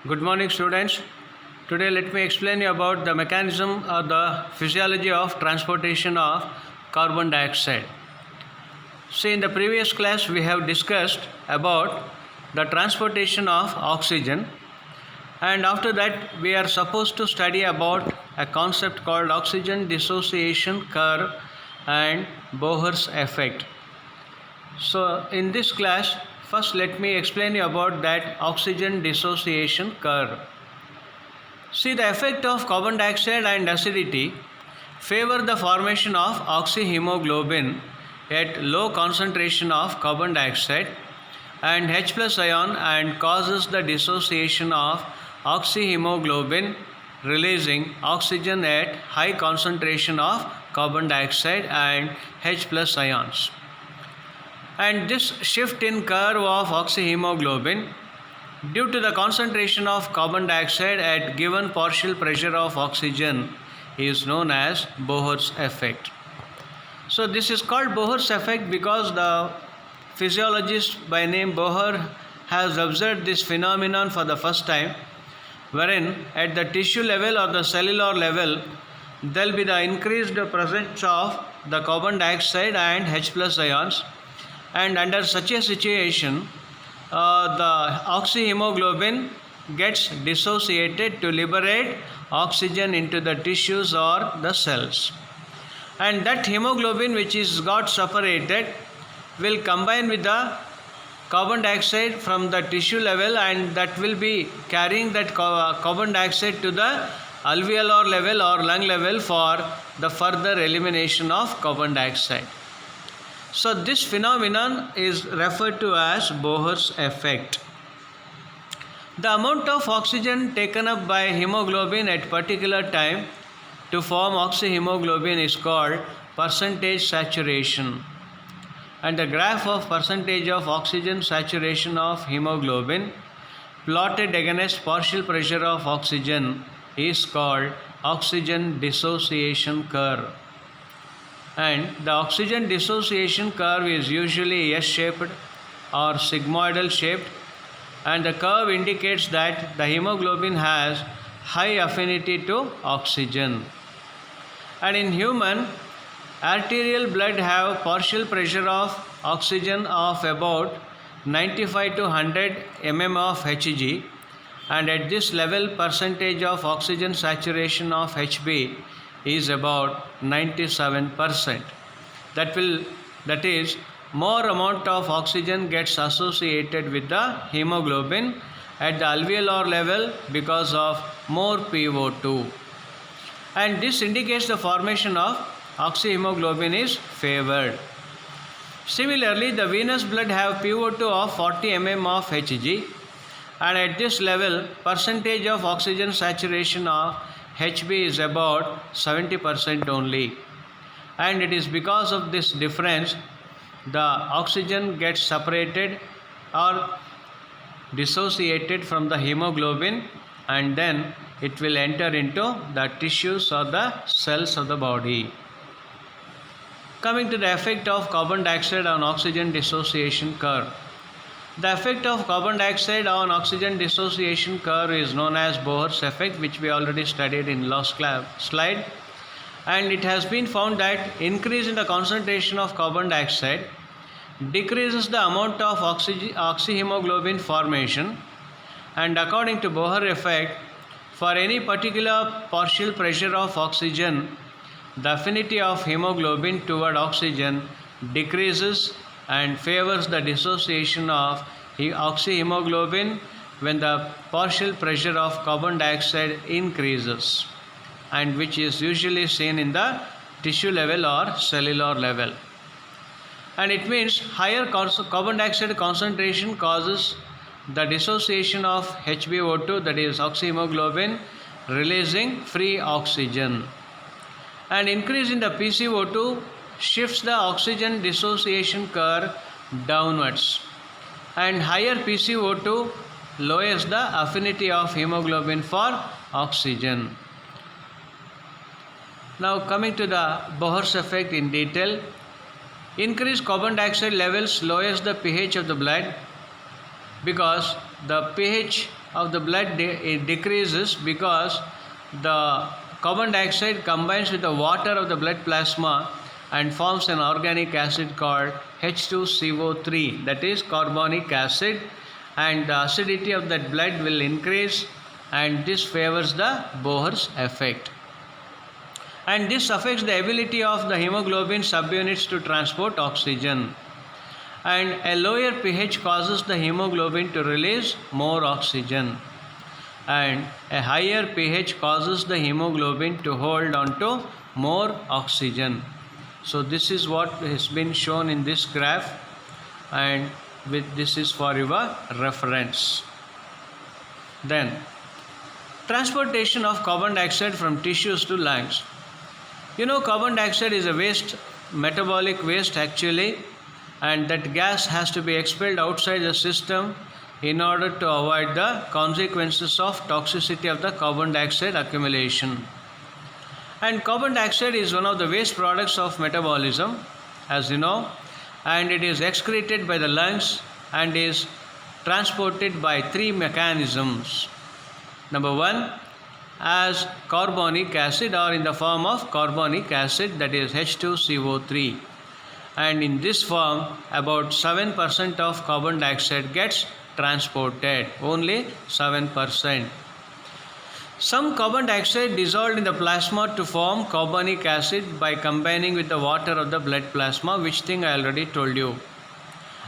Good morning, students. Today, let me explain you about the mechanism or the physiology of transportation of carbon dioxide. See, in the previous class, we have discussed about the transportation of oxygen, and after that, we are supposed to study about a concept called oxygen dissociation curve and Bohr's effect. So, in this class, first let me explain you about that oxygen dissociation curve. See, the effect of carbon dioxide and acidity favor the formation of oxyhemoglobin at low concentration of carbon dioxide and H plus ion and causes the dissociation of oxyhemoglobin, releasing oxygen at high concentration of carbon dioxide and H plus ions. And this shift in curve of oxyhemoglobin due to the concentration of carbon dioxide at given partial pressure of oxygen is known as Bohr's effect. So this is called Bohr's effect because the physiologist by name Bohr has observed this phenomenon for the first time, wherein at the tissue level or the cellular level there will be the increased presence of the carbon dioxide and H plus ions, and under such a situation the oxyhemoglobin gets dissociated to liberate oxygen into the tissues or the cells, and that hemoglobin which is got separated will combine with the carbon dioxide from the tissue level, and that will be carrying that carbon dioxide to the alveolar level or lung level for the further elimination of carbon dioxide. So this phenomenon is referred to as Bohr's effect. The amount of oxygen taken up by hemoglobin at particular time to form oxyhemoglobin is called percentage saturation, and the graph of percentage of oxygen saturation of hemoglobin plotted against partial pressure of oxygen is called oxygen dissociation curve. And the oxygen dissociation curve is usually S-shaped or sigmoidal shaped, and the curve indicates that the hemoglobin has high affinity to oxygen. And in human, arterial blood have partial pressure of oxygen of about 95 to 100 mm of Hg, and at this level percentage of oxygen saturation of Hb is about 97%. That is more amount of oxygen gets associated with the hemoglobin at the alveolar level because of more PO2, and this indicates the formation of oxyhemoglobin is favored. Similarly, the venous blood have PO2 of 40 mm of Hg, and at this level percentage of oxygen saturation of Hb is about 70% only, and it is because of this difference the oxygen gets separated or dissociated from the hemoglobin, and then it will enter into the tissues or the cells of the body. Coming to the effect of carbon dioxide on oxygen dissociation curve. The effect of carbon dioxide on oxygen dissociation curve is known as Bohr's effect, which we already studied in last slide, and it has been found that increase in the concentration of carbon dioxide decreases the amount of oxyhemoglobin formation, and according to Bohr effect, for any particular partial pressure of oxygen, the affinity of hemoglobin toward oxygen decreases and favors the dissociation of oxyhemoglobin when the partial pressure of carbon dioxide increases, and which is usually seen in the tissue level or cellular level. And it means higher carbon dioxide concentration causes the dissociation of HbO2, that is oxyhemoglobin, releasing free oxygen, and increase in the PCO2 shifts the oxygen dissociation curve downwards, and higher PCO2 lowers the affinity of hemoglobin for oxygen. Now coming to the Bohr's effect in detail. Increased carbon dioxide levels lowers the pH of the blood because the pH of the blood it decreases because the carbon dioxide combines with the water of the blood plasma and forms an organic acid called H2CO3, that is carbonic acid, and the acidity of that blood will increase, and this favors the Bohr's effect. And this affects the ability of the hemoglobin subunits to transport oxygen. And a lower pH causes the hemoglobin to release more oxygen. And a higher pH causes the hemoglobin to hold on to more oxygen. So this is what has been shown in this graph, and this is for your reference. Then, transportation of carbon dioxide from tissues to lungs. You know, carbon dioxide is a waste, metabolic waste actually, and that gas has to be expelled outside the system in order to avoid the consequences of toxicity of the carbon dioxide accumulation. And carbon dioxide is one of the waste products of metabolism, as you know, and it is excreted by the lungs and is transported by three mechanisms. Number one, as carbonic acid or in the form of carbonic acid, that is H2CO3. And in this form, about 7% of carbon dioxide gets transported, only 7%. Some carbon dioxide dissolved in the plasma to form carbonic acid by combining with the water of the blood plasma, which thing I already told you.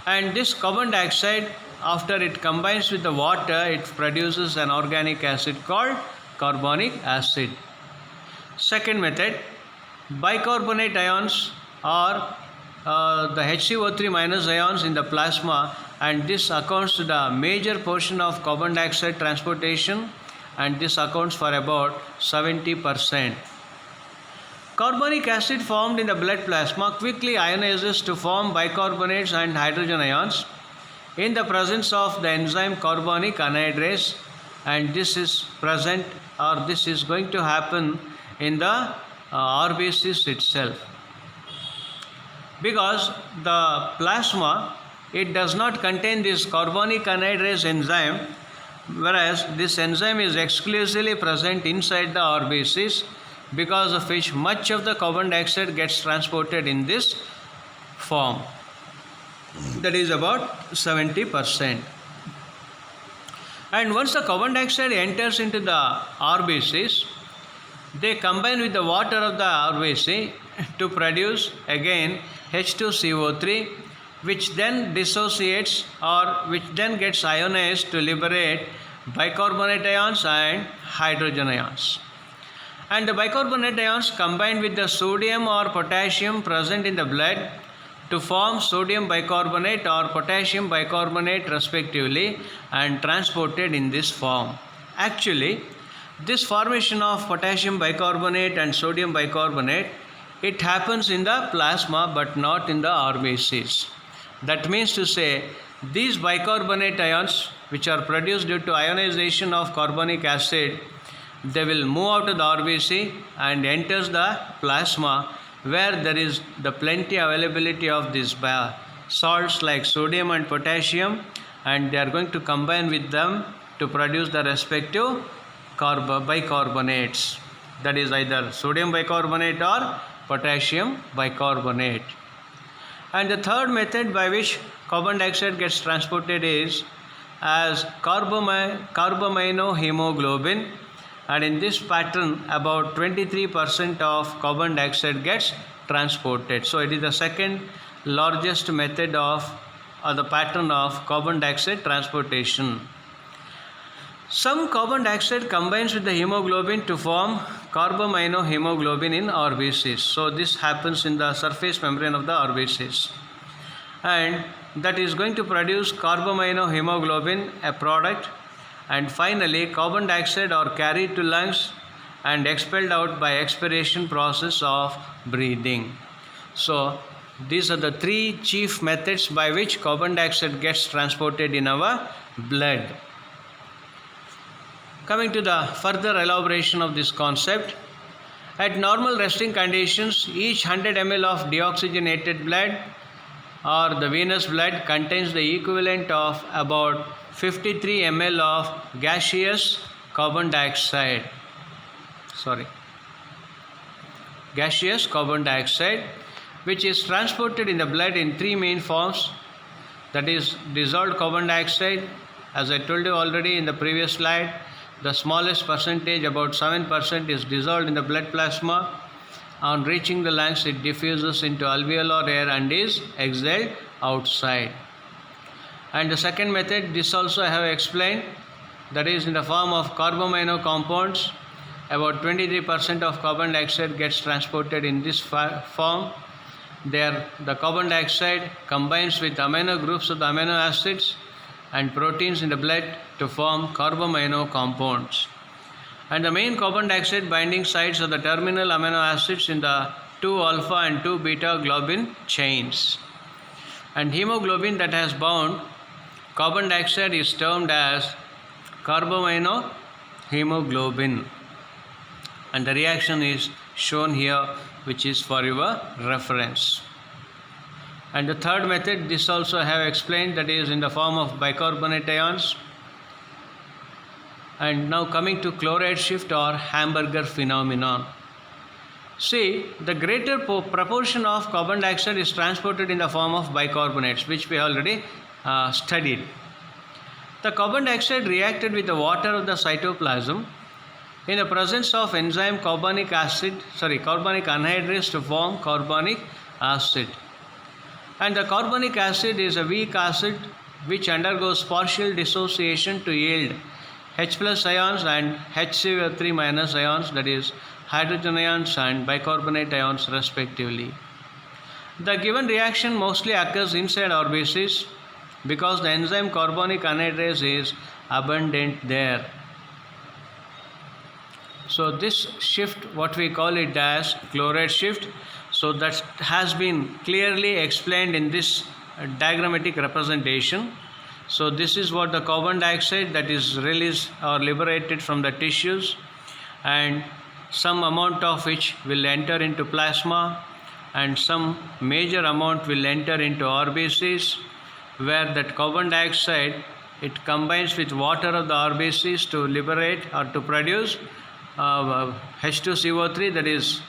And this carbon dioxide, after it combines with the water, it produces an organic acid called carbonic acid. Second method, bicarbonate ions or the HCO3 minus ions in the plasma, and this accounts to the major portion of carbon dioxide transportation, and this accounts for about 70%. Carbonic acid formed in the blood plasma quickly ionizes to form bicarbonates and hydrogen ions in the presence of the enzyme carbonic anhydrase, and this is present, or this is going to happen in the RBCs itself. Because the plasma, it does not contain this carbonic anhydrase enzyme, whereas this enzyme is exclusively present inside the RBCs, because of which much of the carbon dioxide gets transported in this form, that is about 70%. And once the carbon dioxide enters into the RBCs, they combine with the water of the RBC to produce again H2CO3, which then dissociates or which then gets ionized to liberate bicarbonate ions and hydrogen ions. And the bicarbonate ions combine with the sodium or potassium present in the blood to form sodium bicarbonate or potassium bicarbonate respectively, and transported in this form. Actually, this formation of potassium bicarbonate and sodium bicarbonate, it happens in the plasma but not in the RBCs. That means to say, these bicarbonate ions, which are produced due to ionization of carbonic acid, they will move out of the RBC and enters the plasma, where there is the plenty availability of these salts like sodium and potassium, and they are going to combine with them to produce the respective bicarbonates, that is either sodium bicarbonate or potassium bicarbonate. And the third method by which carbon dioxide gets transported is as carbaminohemoglobin, and in this pattern about 23% of carbon dioxide gets transported. So it is the second largest method of the pattern of carbon dioxide transportation. Some carbon dioxide combines with the hemoglobin to form carbaminohemoglobin in RBCs. So this happens in the surface membrane of the RBCs, and that is going to produce carbaminohemoglobin, a product. And finally, carbon dioxide are carried to lungs and expelled out by expiration process of breathing. So these are the three chief methods by which carbon dioxide gets transported in our blood. Coming to the further elaboration of this concept, at normal resting conditions, each 100 ml of deoxygenated blood or the venous blood contains the equivalent of about 53 ml of gaseous carbon dioxide, which is transported in the blood in three main forms, that is dissolved carbon dioxide, as I told you already in the previous slide. The smallest percentage, about 7%, is dissolved in the blood plasma. On reaching the lungs, it diffuses into alveolar air and is exhaled outside. And the second method, this also I have explained, that is in the form of carbamino compounds. About 23% of carbon dioxide gets transported in this form. There, the carbon dioxide combines with amino groups of the amino acids and proteins in the blood to form carbamino compounds. And the main carbon dioxide binding sites are the terminal amino acids in the 2-alpha and 2-beta globin chains. And hemoglobin that has bound carbon dioxide is termed as carbamino hemoglobin. And the reaction is shown here, which is for your reference. And the third method, this also I have explained, that is in the form of bicarbonate ions. And now coming to chloride shift or hamburger phenomenon. See, the greater proportion of carbon dioxide is transported in the form of bicarbonates, which we already studied. The carbon dioxide reacted with the water of the cytoplasm in the presence of enzyme carbonic anhydrase to form carbonic acid. And the carbonic acid is a weak acid which undergoes partial dissociation to yield H plus ions and HCO3 minus ions, that is hydrogen ions and bicarbonate ions respectively. The given reaction mostly occurs inside RBCs because the enzyme carbonic anhydrase is abundant there. So this shift, what we call it as chloride shift, so that has been clearly explained in this diagrammatic representation. So this is what the carbon dioxide that is released or liberated from the tissues, and some amount of which will enter into plasma and some major amount will enter into RBCs, where that carbon dioxide, it combines with water of the RBCs to liberate or to produce H2CO3, that is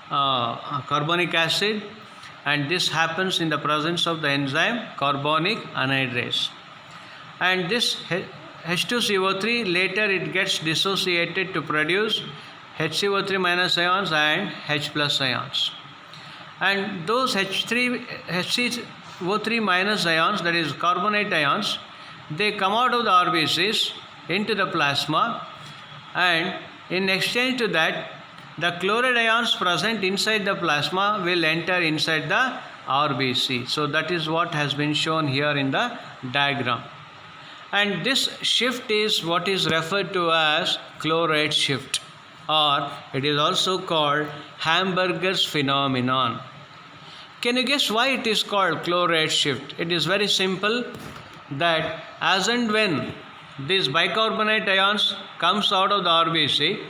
carbonic acid, and this happens in the presence of the enzyme carbonic anhydrase. And this H2CO3 later it gets dissociated to produce HCO3 minus ions and H plus ions. And those HCO3 minus ions, that is carbonate ions, they come out of the RBCs into the plasma, and in exchange to that, the chloride ions present inside the plasma will enter inside the RBC. So that is what has been shown here in the diagram. And this shift is what is referred to as chloride shift, or it is also called Hamburger's phenomenon. Can you guess why it is called chloride shift? It is very simple, that as and when these bicarbonate ions comes out of the RBC,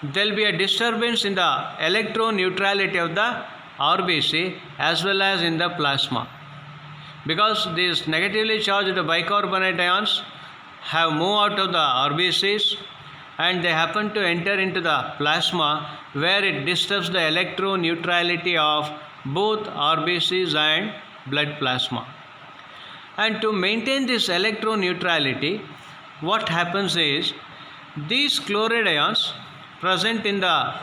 there will be a disturbance in the electron neutrality of the RBC as well as in the plasma, because these negatively charged bicarbonate ions have moved out of the RBCs and they happen to enter into the plasma, where it disturbs the electron neutrality of both RBCs and blood plasma. And to maintain this electron neutrality, what happens is, these chloride ions present in the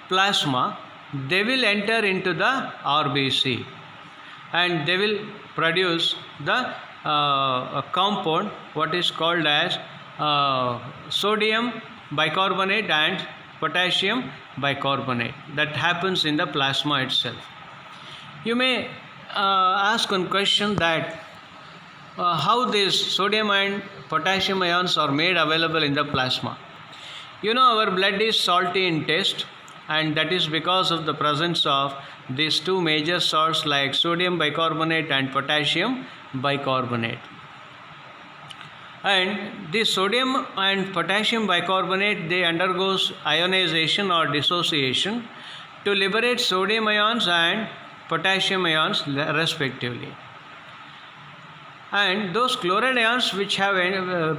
plasma, they will enter into the RBC and they will produce the compound what is called as sodium bicarbonate and potassium bicarbonate, that happens in the plasma itself. You may ask one question, that how these sodium and potassium ions are made available in the plasma. You know, our blood is salty in taste, and that is because of the presence of these two major salts like sodium bicarbonate and potassium bicarbonate. And this sodium and potassium bicarbonate, they undergoes ionization or dissociation to liberate sodium ions and potassium ions respectively. And those chloride ions which have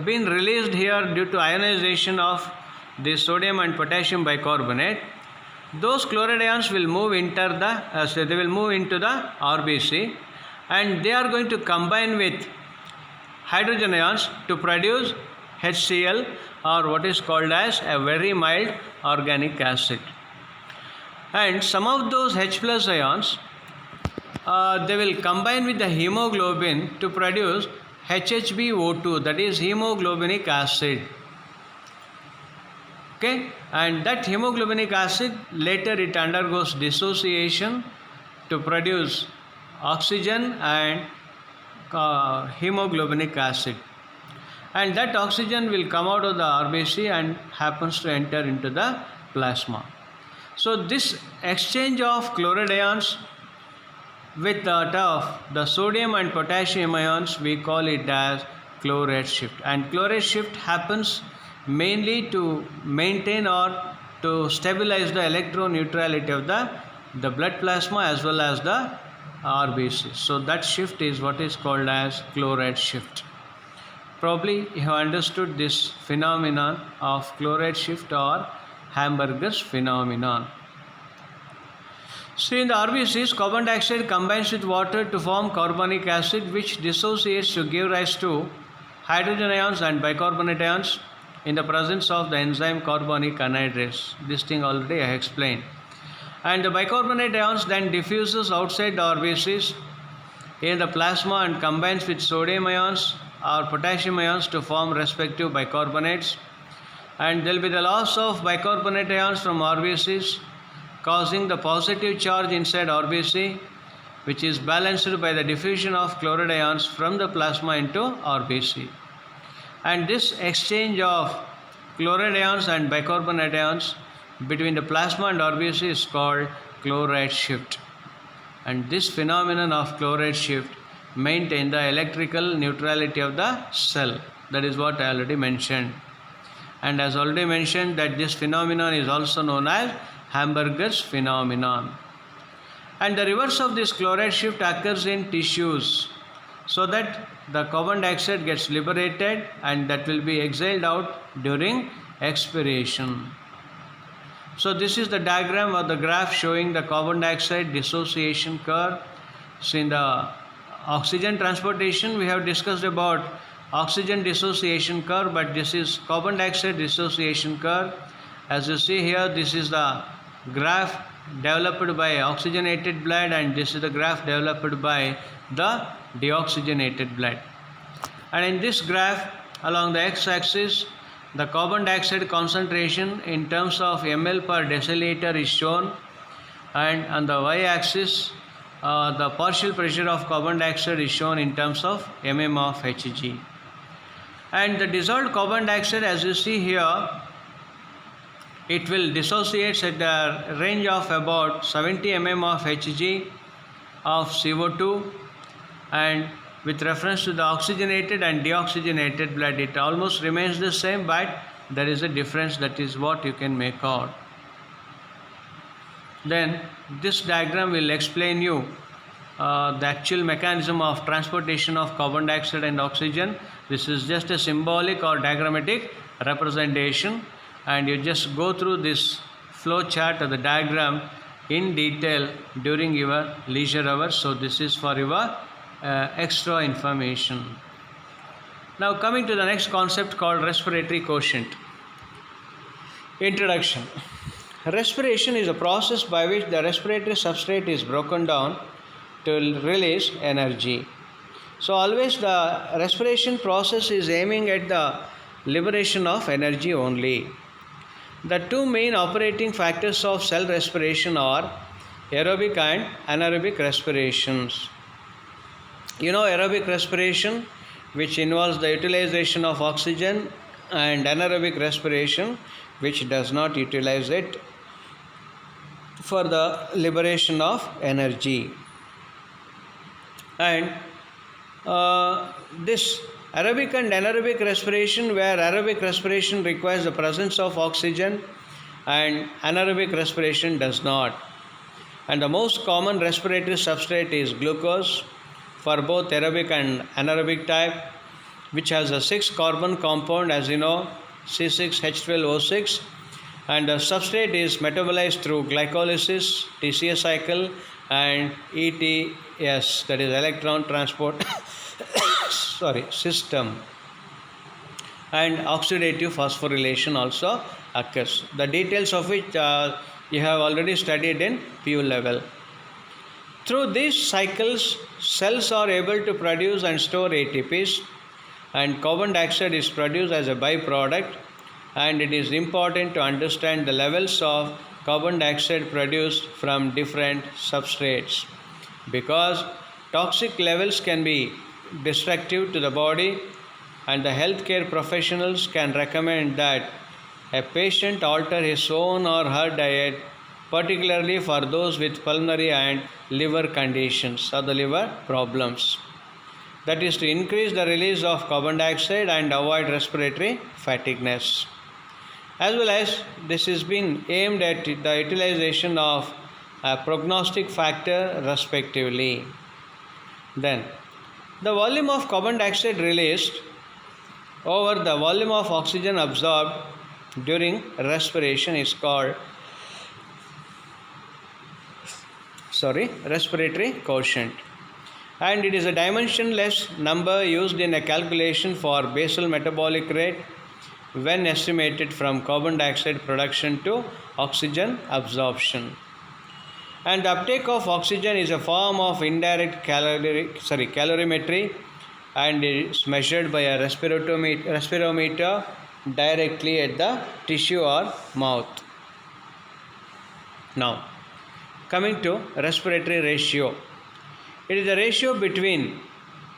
been released here due to ionization of the sodium and potassium bicarbonate, those chloride ions will move into the RBC, and they are going to combine with hydrogen ions to produce HCl, or what is called as a very mild organic acid. And some of those H plus ions, they will combine with the hemoglobin to produce HHbO2, that is hemoglobinic acid. Okay, and that hemoglobinic acid later it undergoes dissociation to produce oxygen and hemoglobinic acid, and that oxygen will come out of the RBC and happens to enter into the plasma. So this exchange of chloride ions with that of the sodium and potassium ions, we call it as chloride shift, and chloride shift happens mainly to maintain or to stabilize the electroneutrality of the blood plasma as well as the RBC. So that shift is what is called as chloride shift. Probably you have understood this phenomenon of chloride shift or Hamburger's phenomenon. So in the RBCs, carbon dioxide combines with water to form carbonic acid, which dissociates to give rise to hydrogen ions and bicarbonate ions in the presence of the enzyme carbonic anhydrase. This thing already I explained. And the bicarbonate ions then diffuses outside the RBCs in the plasma and combines with sodium ions or potassium ions to form respective bicarbonates. And there will be the loss of bicarbonate ions from RBCs, causing the positive charge inside RBC, which is balanced by the diffusion of chloride ions from the plasma into RBC. And this exchange of chloride ions and bicarbonate ions between the plasma and RBC is called chloride shift. And this phenomenon of chloride shift maintains the electrical neutrality of the cell. That is what I already mentioned. And as already mentioned, that this phenomenon is also known as Hamburger's phenomenon. And the reverse of this chloride shift occurs in tissues, so that the carbon dioxide gets liberated and that will be exhaled out during expiration. So this is the diagram or the graph showing the carbon dioxide dissociation curve. So in the oxygen transportation, we have discussed about oxygen dissociation curve, but this is carbon dioxide dissociation curve. As you see here, this is the graph developed by oxygenated blood, and this is the graph developed by the deoxygenated blood. And in this graph, along the x-axis, the carbon dioxide concentration in terms of ml per deciliter is shown, and on the y-axis, the partial pressure of carbon dioxide is shown in terms of mm of Hg. And the dissolved carbon dioxide, as you see here, it will dissociate at the range of about 70 mm of Hg of CO2, and with reference to the oxygenated and deoxygenated blood, it almost remains the same, but there is a difference. That is what you can make out. Then this diagram will explain you the actual mechanism of transportation of carbon dioxide and oxygen. This is just a symbolic or diagrammatic representation, and you just go through this flow chart or the diagram in detail during your leisure hours. So this is for your extra information. Now coming to the next concept called respiratory quotient. Introduction. Respiration is a process by which the respiratory substrate is broken down to release energy. So always the respiration process is aiming at the liberation of energy only. The two main operating factors of cell respiration are aerobic and anaerobic respirations. You know aerobic respiration, which involves the utilization of oxygen, and anaerobic respiration, which does not utilize it for the liberation of energy. And this aerobic and anaerobic respiration, where aerobic respiration requires the presence of oxygen and anaerobic respiration does not. And the most common respiratory substrate is glucose, for both aerobic and anaerobic type, which has a 6-carbon compound, as you know, C6H12O6, and the substrate is metabolized through glycolysis, TCA cycle, and ETS, that is electron transport system, and oxidative phosphorylation also occurs, the details of which you have already studied in PU level. Through these cycles, cells are able to produce and store ATPs, and carbon dioxide is produced as a byproduct, and it is important to understand the levels of carbon dioxide produced from different substrates, because toxic levels can be destructive to the body, and the healthcare professionals can recommend that a patient alter his own or her diet, particularly for those with pulmonary and liver conditions or the liver problems. That is to increase the release of carbon dioxide and avoid respiratory fatigueness. As well as this is being aimed at the utilization of a prognostic factor respectively. Then, the volume of carbon dioxide released over the volume of oxygen absorbed during respiration is called respiratory quotient, and it is a dimensionless number used in a calculation for basal metabolic rate when estimated from carbon dioxide production to oxygen absorption. And the uptake of oxygen is a form of indirect calorimetry, and it is measured by a respirometer directly at the tissue or mouth. Now, coming to respiratory ratio. It is the ratio between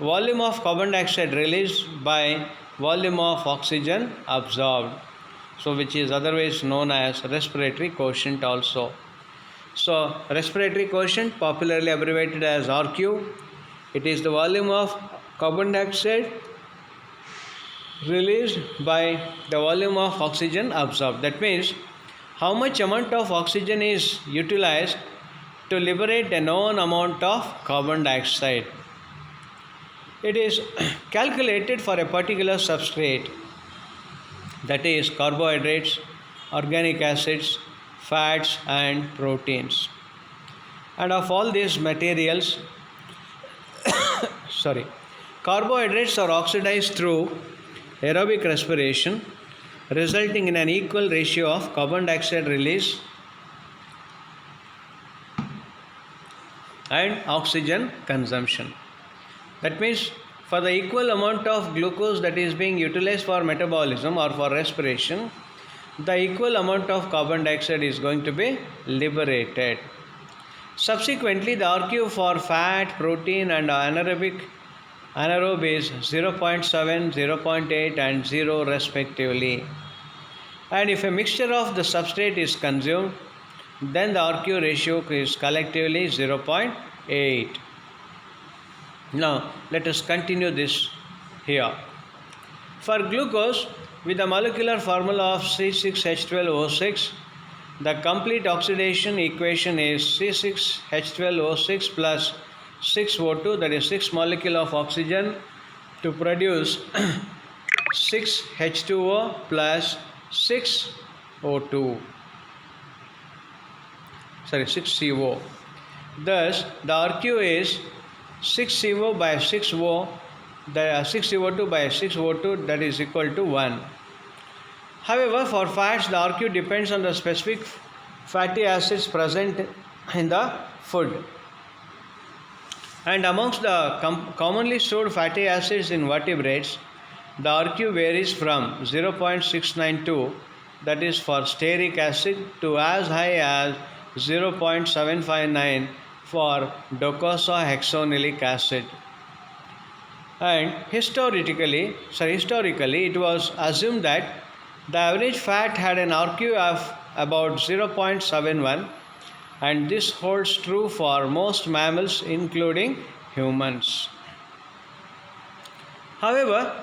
volume of carbon dioxide released by volume of oxygen absorbed, so which is otherwise known as respiratory quotient also. So, respiratory quotient, popularly abbreviated as RQ, it is the volume of carbon dioxide released by the volume of oxygen absorbed. That means how much amount of oxygen is utilized to liberate a known amount of carbon dioxide. It is calculated for a particular substrate, that is carbohydrates, organic acids, fats and proteins. And of all these materials, carbohydrates are oxidized through aerobic respiration, resulting in an equal ratio of carbon dioxide release and oxygen consumption. That means for the equal amount of glucose that is being utilized for metabolism or for respiration, the equal amount of carbon dioxide is going to be liberated. Subsequently, the RQ for fat, protein and anaerobe is 0.7, 0.8 and 0 respectively. And if a mixture of the substrate is consumed, then the RQ ratio is collectively 0.8. Now, let us continue this here. For glucose, with the molecular formula of C6H12O6, the complete oxidation equation is C6H12O6 plus 6O2, that is 6 molecule of oxygen to produce 6H2O plus 6CO2. 6CO. Thus, the RQ is 6CO by 6O, the 6CO2 by 6O2, that is equal to 1. However, for fats, the RQ depends on the specific fatty acids present in the food. And amongst the commonly stored fatty acids in vertebrates, the RQ varies from 0.692, that is for stearic acid, to as high as 0.759 for docosahexaenoic acid. And historically, it was assumed that the average fat had an RQ of about 0.71, and this holds true for most mammals including humans. However,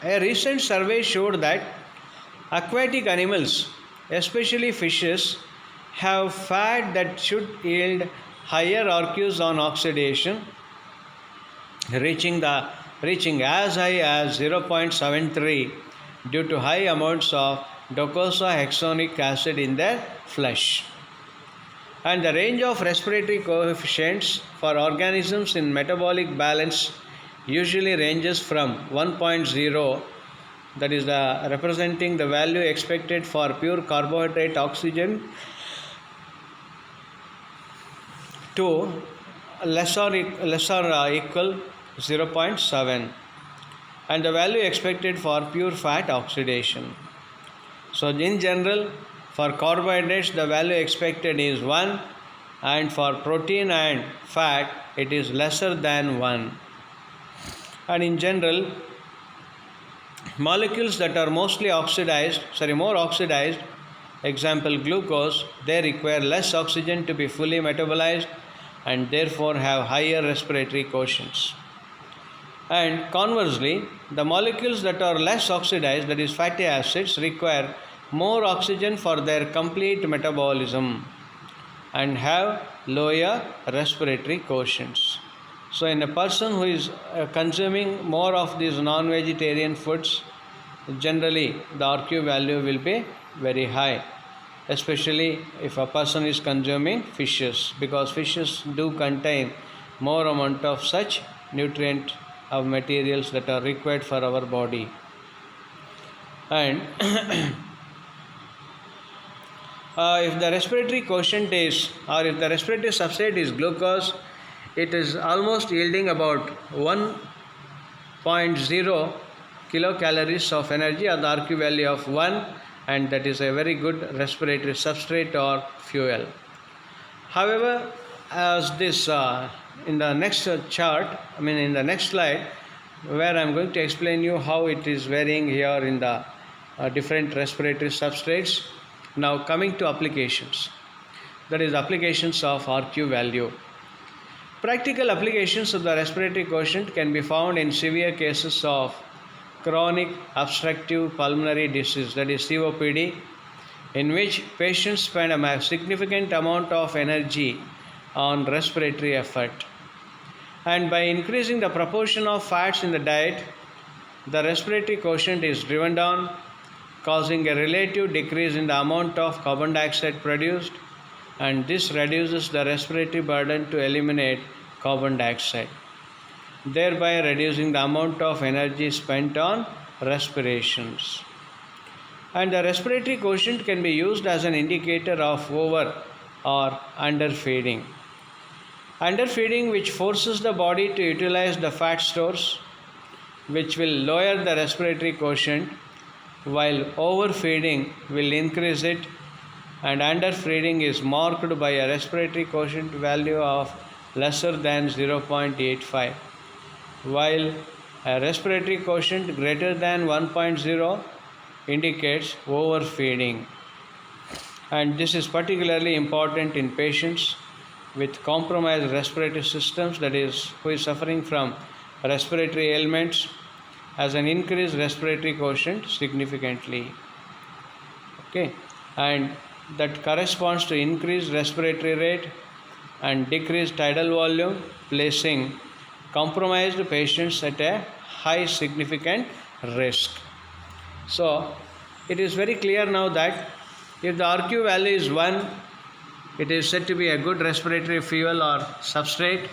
a recent survey showed that aquatic animals, especially fishes, have fat that should yield higher RQs on oxidation, reaching as high as 0.73 due to high amounts of docosahexaenic acid in their flesh. And the range of respiratory coefficients for organisms in metabolic balance usually ranges from 1.0, that is representing the value expected for pure carbohydrate oxygen, to less or equal 0.7, and the value expected for pure fat oxidation. So in general, for carbohydrates the value expected is 1, and for protein and fat it is lesser than 1. And in general, molecules that are more oxidized, example glucose, they require less oxygen to be fully metabolized and therefore have higher respiratory quotients. And conversely, the molecules that are less oxidized, that is fatty acids, require more oxygen for their complete metabolism and have lower respiratory quotients. So in a person who is consuming more of these non-vegetarian foods, generally the RQ value will be very high, especially if a person is consuming fishes, because fishes do contain more amount of such nutrient of materials that are required for our body. And if the respiratory quotient is, or if the respiratory substrate is glucose, it is almost yielding about 1.0 kilocalories of energy at the RQ value of 1, and that is a very good respiratory substrate or fuel. However, as this in the next slide, where I am going to explain you how it is varying here in the different respiratory substrates. Now coming to applications, that is applications of RQ value. Practical applications of the respiratory quotient can be found in severe cases of chronic obstructive pulmonary disease, that is COPD, in which patients spend a significant amount of energy on respiratory effort. And by increasing the proportion of fats in the diet, the respiratory quotient is driven down, causing a relative decrease in the amount of carbon dioxide produced, and this reduces the respiratory burden to eliminate carbon dioxide, thereby reducing the amount of energy spent on respirations. And the respiratory quotient can be used as an indicator of over or underfeeding. Underfeeding, which forces the body to utilize the fat stores, which will lower the respiratory quotient, while overfeeding will increase it, and underfeeding is marked by a respiratory quotient value of lesser than 0.85, while a respiratory quotient greater than 1.0 indicates overfeeding. And this is particularly important in patients with compromised respiratory systems, that is, who is suffering from respiratory ailments, as an increased respiratory quotient significantly. Okay, and that corresponds to increased respiratory rate and decreased tidal volume, placing compromised patients at a high significant risk. So it is very clear now that if the RQ value is 1, it is said to be a good respiratory fuel or substrate,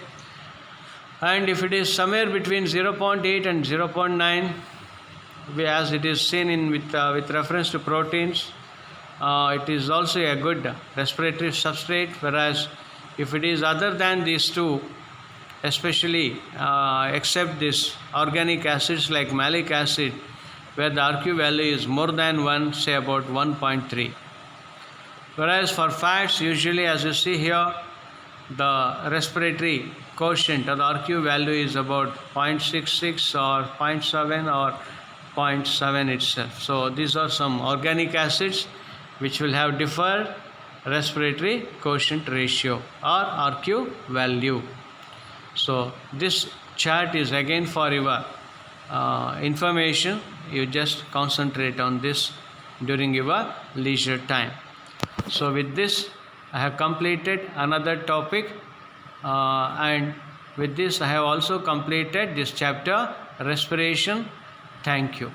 and if it is somewhere between 0.8 and 0.9, as it is seen with reference to proteins, it is also a good respiratory substrate, whereas if it is other than these two, especially except this organic acids like malic acid, where the RQ value is more than 1, say about 1.3. Whereas for fats, usually as you see here, the respiratory quotient or the RQ value is about 0.66 or 0.7 or 0.7 itself. So these are some organic acids which will have different respiratory quotient ratio or RQ value. So this chart is again for your information. You just concentrate on this during your leisure time. So with this, I have completed another topic, and With this, I have also completed this chapter, respiration. Thank you.